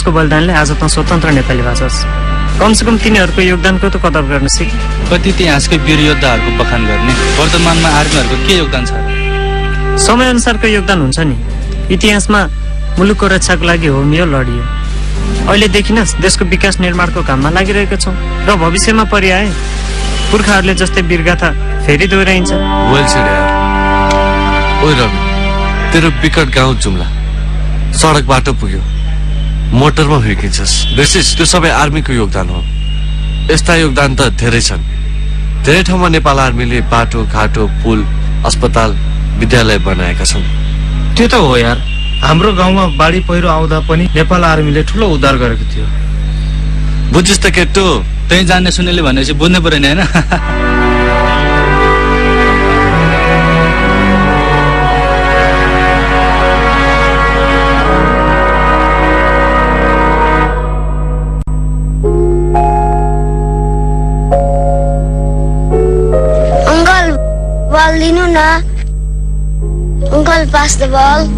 देशको बलिदानले आज त स्वतन्त्र नेपाली भाषा छ। कमसेकम तिनीहरूको योगदानको त कदर गर्न सिक। कति इतिहासकै वीर योद्धाहरूको बखान गर्ने, वर्तमानमा आर्मीहरूको के योगदान छ? समयअनुसारको योगदान हुन्छ नि। इतिहासमा मुलुकको रक्षाको लागि होमियो, लडियो। अहिलेदेखि नै देशको विकास निर्माणको काममा लागिरहेका छौँ र भविष्यमा परिआए पुर्खाहरूले जस्तै वीरगाथा फेरि दोहोऱ्याइन्छ। ओइ रवि, तेरो विकट गाउँ जुम्ला सडक बाटो पुग्यो, मोटरमा फर्किन्छस्। बेसिस त्यो सबै आर्मीको योगदान हो। यस्ता योगदान त धेरै छन्। धेरै ठाउँमा नेपाल आर्मीले बाटो घाटो, पुल, अस्पताल, विद्यालय बनाएका छन्। त्यो त हो यार, हाम्रो गाउँमा बाढी पहिरो आउँदा पनि नेपाल आर्मीले ठुलो उद्धार गरेको थियो। बुझिस् त केटो? त्यही जान्ने सुनेले भनेपछि बुझ्नै पर्यो नि, होइन? Ball dinu na. Uncle, pass the ball.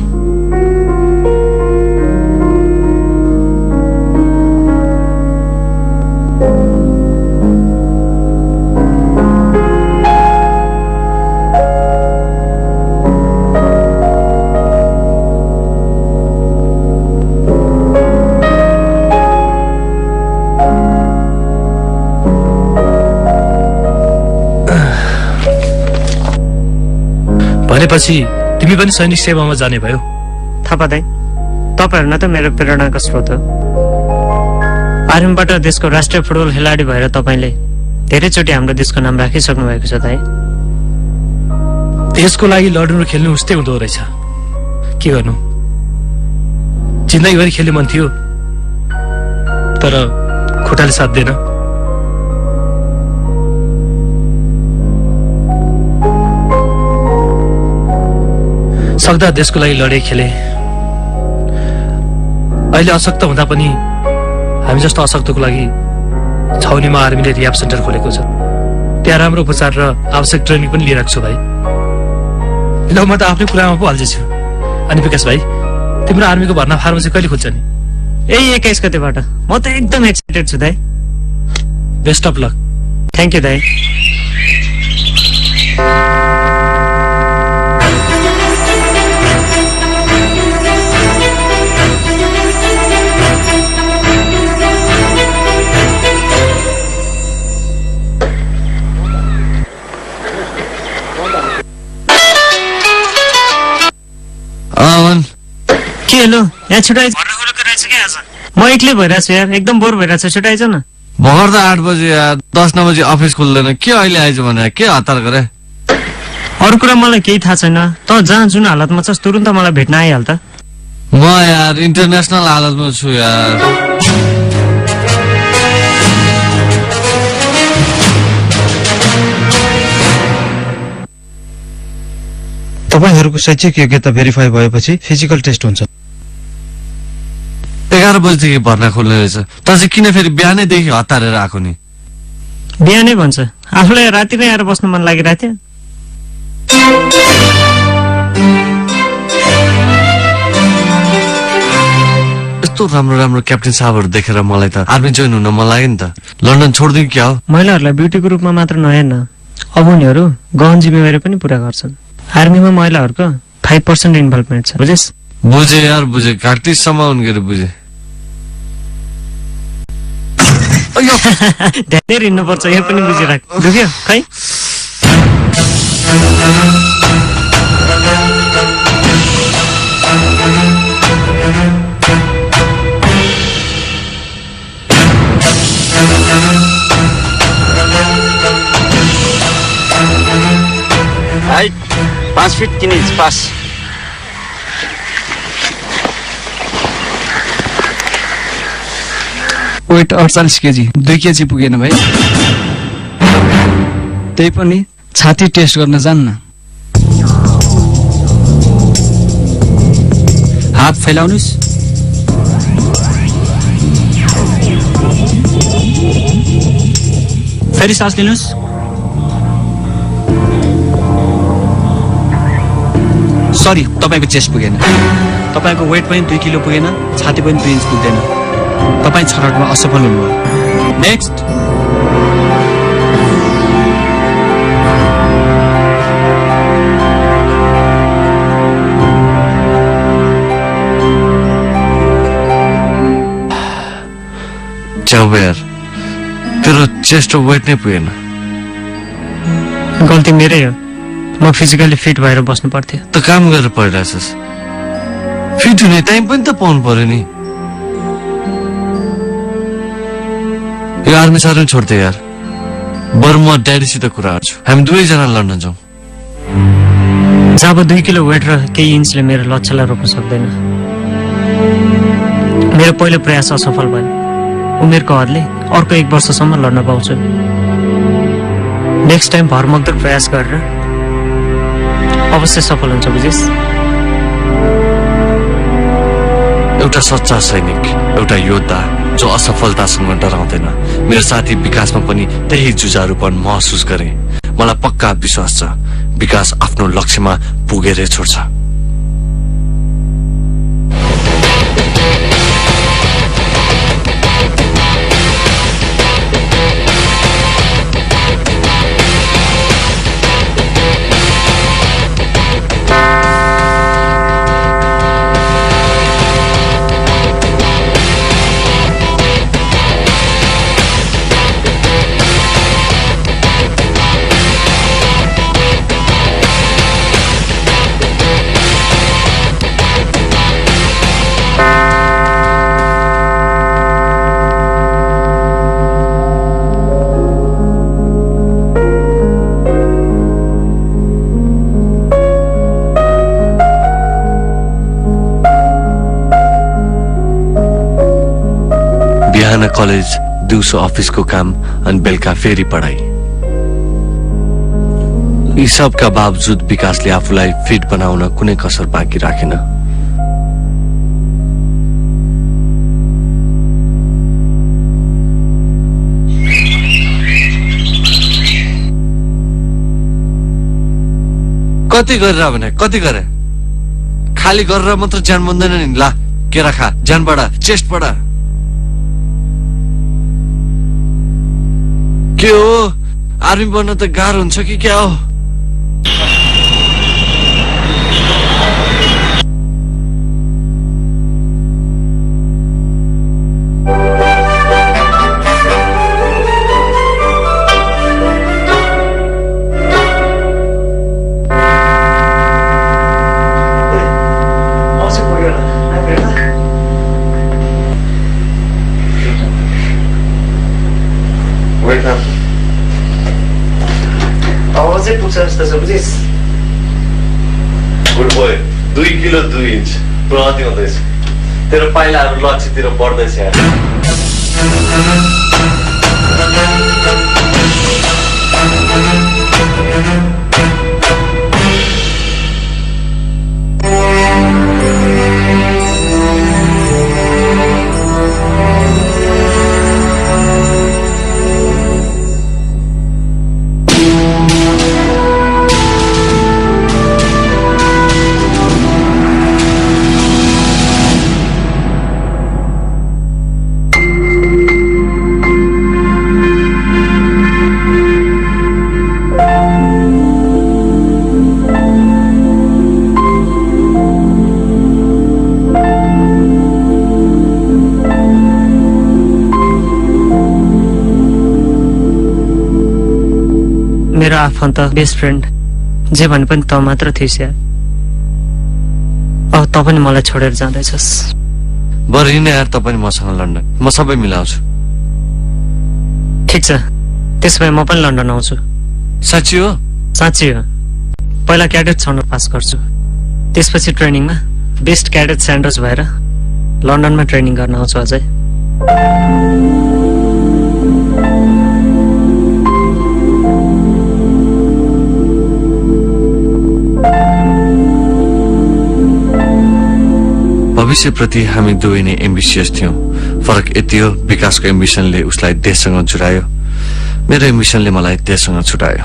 भनेपछि तिमी पनि सैनिक सेवामा जाने भयो? थापा दाइ, तपाईहरु न त मेरो प्रेरणाको स्रोत हो। आर्मीबाट देशको राष्ट्रिय फुटबल खेलाडी भएर तपाईले धेरैचोटि हाम्रो देशको नाम राखिसक्नु भएको छ दाइ। देशको लागि लड्नु र खेल्नु उस्तै हुँदो रहेछ। के गर्नु, जिन्दगीभरि खेल्ने मन थियो तर खुट्टाले साथ दिएन। सक्दा देशको लागि लडे, खेले। अहिले अशक्त हुँदा पनि हामी जस्तो अशक्तको लागि छाउनीमा आर्मीले रिहाब सेन्टर खोलेको छ। त्यहाँ राम्रो उपचार र आवश्यक ट्रेनिङ पनि लिइरहेको छु भाइ। ल म त आफ्नै कुरामा पो हाल्दैछु। अनि विकास भाइ, तिम्रो आर्मीको भर्ना फार्मेसी कहिले खुल्छ नि? यही 21 गतेबाट। म त एकदम एक्साइटेड छु दाइ। Best of lock. Thank you दाइ। के हेलो, यहाँ छुट्याइज म एक्लै भइरहेको छु यार, एकदम बोर भइरहेको छ। छुट्याइज न। भर्खर त 8 बजे यार, 10-9 बजे अफिस खुल्दैन। के अहिले आइज भने के हतार गरे? अरू कुरा मलाई केही थाहा छैन। त जहाँ जुन हालतमा छस् तुरुन्त मलाई भेट्न आइहाल त। म यार इन्टरनेसनल हालतमा छु यार। तपाईहरुको शैक्षिक योग्यता भेरिफाई भएपछि फिजिकल टेस्ट हुन्छ। 11 बजेदेखि भर्ना खोल्ने रहेछ। त चाहिँ किन फेरि बिहानैदेखि हतारेर आएको नि? बिहानै भन्छ, आफूलाई राति नै आएर बस्न मन लागिरहेको थियो। यस्तो राम्रो राम्रो क्याप्टेन साहबहरू देखेर मलाई त आर्मी जोइन हुन मन लाग्यो नि त। लन्डन छोड्दिनु क्या हो? महिलाहरूलाई ब्युटीको रूपमा मात्र नहेर्न, अब उनीहरू गहन जिम्मेवारी पनि पूरा गर्छन्। आर्मीमा महिलाहरूको 5% इन्भल्भमेन्ट छ, बुझेस्? बुझे यार, बुझे। घाटीसम्म उनके बुझे। धेरै हिँड्नुपर्छ, यो पनि बुझिराख। दुख्यो खै? Height 5 feet 3 inch pass. Weight 48 KG, 2 KG पुगेन भाइ। त्यही पनि छाती टेस्ट गर्न जान्न। हात फैलाउनुस्। फेरि सास लिनुस्। सरी, तपाईको चेस्ट पुगेन। तपाईको वेट पनि 2 किलो पुगेन, छाती पनि 2 इन्च पुग्दैन। तपाईँ छनौटमा असफल हुनुभयो। नेक्स्ट। च्याउ यार, तेरो चेस्ट वेट नै पुगेन। गल्ती मेरै हो, म फिजिकली फिट भएर बस्नु पर्थ्यो। त काम गरेर पढिरहेछस्, फिट हुने टाइम पनि त पाउनु पर्यो नि। यो आर्मी सार्मी छोड्दै यार, बरु म ड्याडीसित कुरा गर्छु, हामी दुवैजना लड्न जाउँ। जब 2 किलो वेट र केही इन्चले मेरो लक्ष्यलाई रोक्न सक्दैन। मेरो पहिलो प्रयास असफल भयो। उमेरको हदले अर्को 1 वर्षसम्म लड्न पाउँछु। नेक्स्ट टाइम भरमग्दो प्रयास गरेर अवश्य सफल हुन्छ, बुझिस्? एउटा सच्चा सैनिक, एउटा योद्धा जो असफलतासँग डराउँदैन। मेरो साथी विकासमा पनि त्यही जुझारूपन महसुस गरे। मलाई पक्का विश्वास छ विकास आफ्नो लक्ष्यमा पुगेरै छोड्छ। बिहान कलेज, दिउँसो अफिसको काम अनि बेलुका फेरि पढाइ। यी सबका बावजुद विकासले आफूलाई फिट बनाउन कुनै कसर बाँकी राखेन। कति गरेर भने कति गरे, खाली गरेर मात्र ज्यान बन्दैन नि। ला केरा खा, ज्यान बढा, चेस्ट बढा। के हो, आर्मी बन्न त गाह्रो हुन्छ कि क्या हो? गुड बोय, 2 किलो 2 इन्च प्रगति हुँदैछ। तेरो पाइलाहरू लक्ष्यतिर बढ्दैछ यार। मेरो आफन्त, बेस्ट फ्रेन्ड जे भने पनि त मात्र थिइस् यार। अब त पनि मलाई छोडेर जाँदैछस्। बरु हिँड यार, त पनि मसँग लन्डन, म सबै मिलाउँछु। ठिक छ, त्यसो भए म पनि लन्डन आउँछु। साँच्ची हो? साँच्ची हो। पहिला क्याडेट छनौट पास गर्छु, त्यसपछि ट्रेनिङमा बेस्ट क्याडेट स्यान्डर्स भएर लन्डनमा ट्रेनिङ गर्न आउँछु अझै। भविष्यप्रति हामी दुवै नै एम्बिसियस थियौं। फरक यति हो, विकासको एम्बिसनले उसलाई देशसँग जुडायो, मेरो एम्बिसनले मलाई देशसँग छुटायो।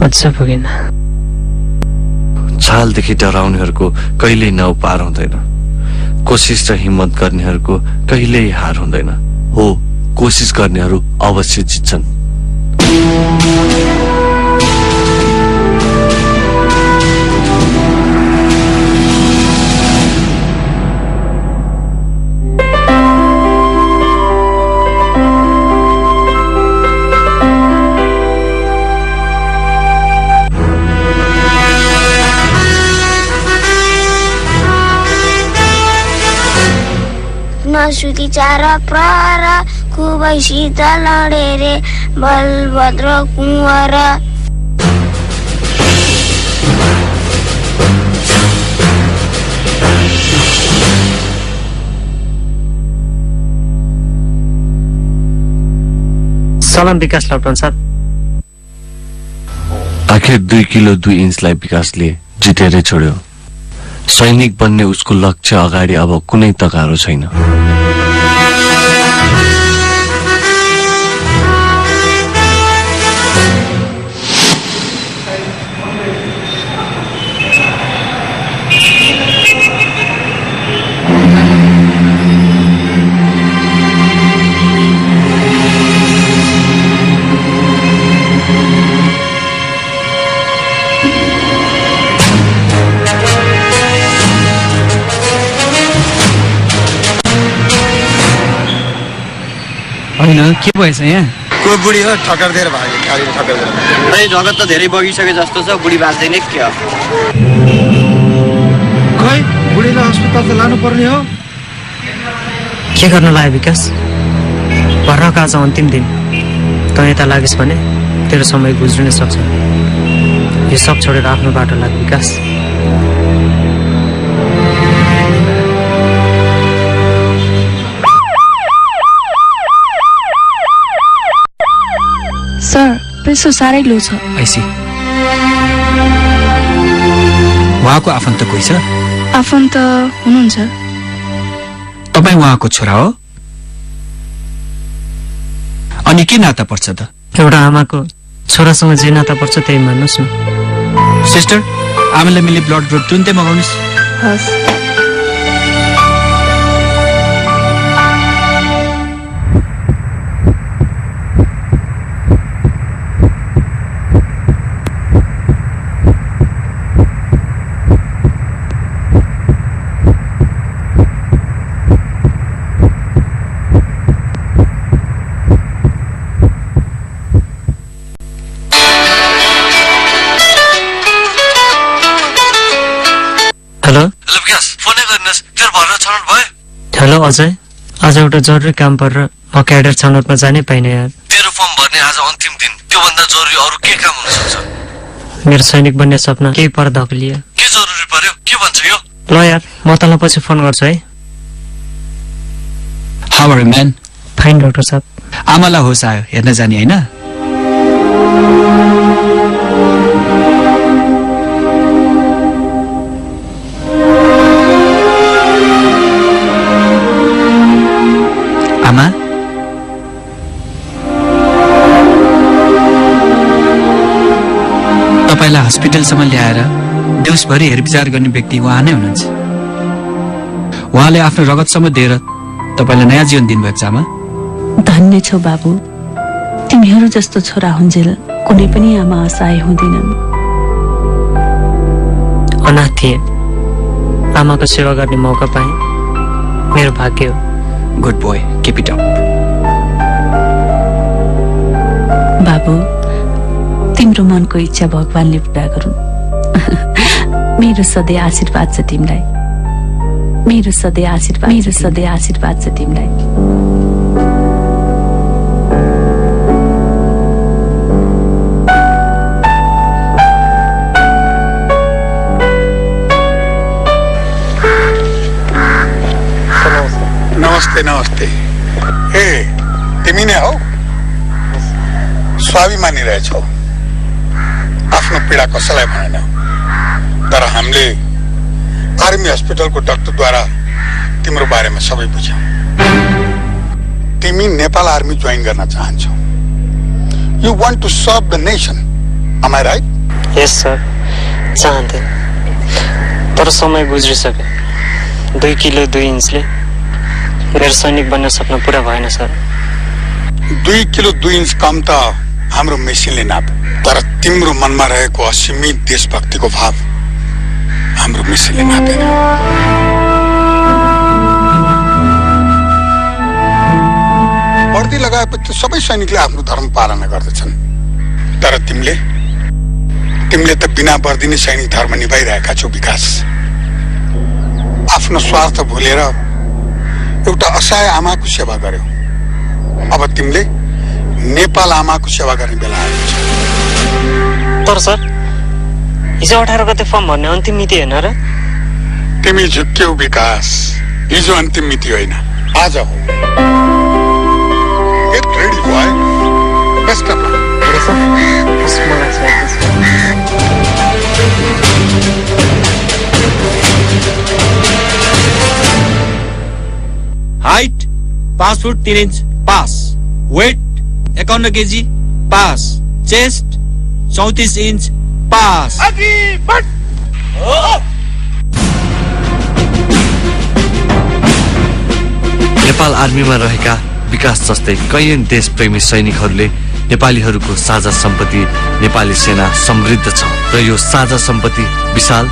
अच्छा पुगेन। छालदेखि डराउनेहरूको कहिल्यै नाउँ पार हुँदैन। कोसिस र हिम्मत गर्नेहरूको कहिल्यै हार हुँदैन। हो, कोसिस गर्नेहरू अवश्य जित्छन्। नसुती चार प्रहर खुबै शीतल रे बलभद्र कुँवर। सलाम विकास लप्टन साहब। आखिर 2 किलो 2 इन्चलाई विकासले जितेरै छोड्यो। सैनिक बन्ने उसको लक्ष्य अगाडि अब कुनै तगारो छैन। होइन के भएछ यहाँ? को बुढी हो ठक्कर दिएर भाग्यो, गाडीले ठक्कर दिएर। खै झगत त धेरै बगिसके जस्तो छ, बुढी बाँच्दैन के हो? खै बुढीलाई अस्पताल त लानु पर्ने हो। के गर्न लाग्यो विकास? भर्नको आज अन्तिम दिन। त यता लागेस् भने तेरो समय गुज्रिन सक्छ। यो सब छोडेर आफ्नो बाटो लाग विकास। सर, प्रेसर साह्रै लो छ। आइसी उहाँको आफन्त कोही छ? आफन्त हुनुहुन्छ। तपाईँ उहाँको छोरा हो? अनि के नाता पर्छ त? एउटा आमाको छोरासँग जे नाता पर्छ त्यही मान्नुहोस् न। सिस्टर, आमालाई मिली ब्लड ग्रुप तुरुन्तै मगाउनुहोस्। हस्। हेलो अजय, आज एउटा जरुरी काम परेर म क्याडर छनौटमा जानै पाइनँ यार। तेरो फर्म भर्ने आज अन्तिम दिन। त्योभन्दा जरुरी अरू के काम हुन सक्छ? मेरो सैनिक बन्ने सपना केही पर धक्लियो। के जरुरी पर्यो? के भन्छ यो? ल यार, म तँलाई पछि फोन गर्छु है। How are you man? Fine doctor साहब। आमालाई होस आयो, हेर्न जाने होइन? आमा, तपाईँलाई हस्पिटलसम्म ल्याएर दिवसभरि हेरविचार गर्ने व्यक्ति उहाँ नै हुनुहुन्छ। उहाँले आफ्नो रगतसम्म दिएर तपाईँलाई नयाँ जीवन दिनुभएको छ। आमा, धन्य छौ बाबु। तिमीहरू जस्तो छोरा हुन्जेल कुनै पनि आमा असहाय हुँदैनन्। अनाथ थिए, आमाको सेवा गर्ने मौका पाएँ, मेरो भाग्य हो। Good boy, keep it up. बाबु, तिम्रो मनको इच्छा भगवानले पूरा गरून्। मेरो सधैँ आशीर्वाद छ तिमीलाई। मेरो सधैँ आशीर्वाद छ तिमीलाई। नमस्ते नमस्ते। ए, तिमी नै हौ? स्वाभिमानी रहेछौ। आफ्नो पीडा कसैलाई भनेन, तर हामीले आर्मी हस्पिटलको डाक्टरद्वारा तिम्रो बारेमा सबै बुझ्यौं। तिमी नेपाल आर्मी जोइन गर्न चाहन्छौ। You want to serve the nation, am I right? Yes sir, चाहन्थे, तर समय गुज्रिसक्यो। 2 किलो 2 इन्चले मेरो सैनिक बन्न सपना पुरा भएन सर। 2 किलो 2 इन्च कम त हाम्रो मेसिनले नाप, तर तिम्रो मनमा रहेको असीमित देशभक्तिको भाव हाम्रो मेसिनले नापेन। वर्दी लगाएपछि सबै सैनिकले आफ्नो धर्म पालना गर्दछन्, तर तिमीले त बिना वर्दी नै सैनिक धर्म निभाइरहेका छौ विकास। आफ्नो स्वार्थ भुलेर एउटा असहाय आमाको सेवा गर्यौ। अब तिमीले नेपाल आमाको सेवा गर्ने बेला आएको छ। तर सर हिजो 18 गते फर्म भर्ने अन्तिम मिति होइन र? तिमी झुक्क्यौ विकास, हिजो अन्तिम मिति होइन, आज हो। Get ready, boy. Best of luck. Height 5 foot 3 inch pass, weight 51 KG pass, chest 34 inch pass. Nepal आर्मीमा रहेका विकास जस्तै कैयन देशप्रेमी सैनिकहरूले नेपालीहरूको साझा सम्पत्ति नेपाली सेना समृद्ध छ र यो साझा सम्पत्ति विशाल,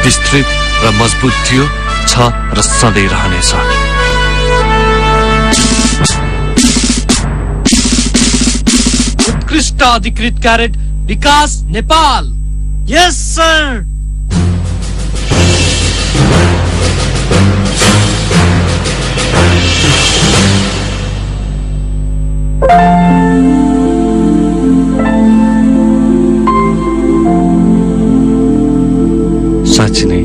विस्तृत र मजबुत थियो, छ र सधैँ रहनेछ। उत्कृष्ट अधिकृत क्याडेट विकास नेपाल। यस सर। साँच्ची नै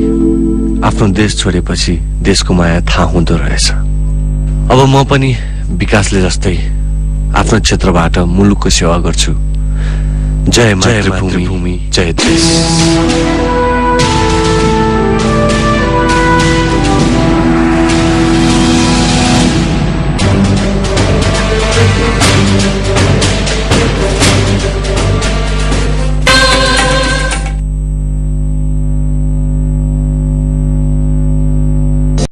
आफ्नो देश छोडेपछि देशको माया थाहा हुँदो रहेछ। अब म पनि विकासले जस्तै आफ्नो क्षेत्रबाट मुलुकको सेवा गर्छु। जय मातृभूमि, जय देश।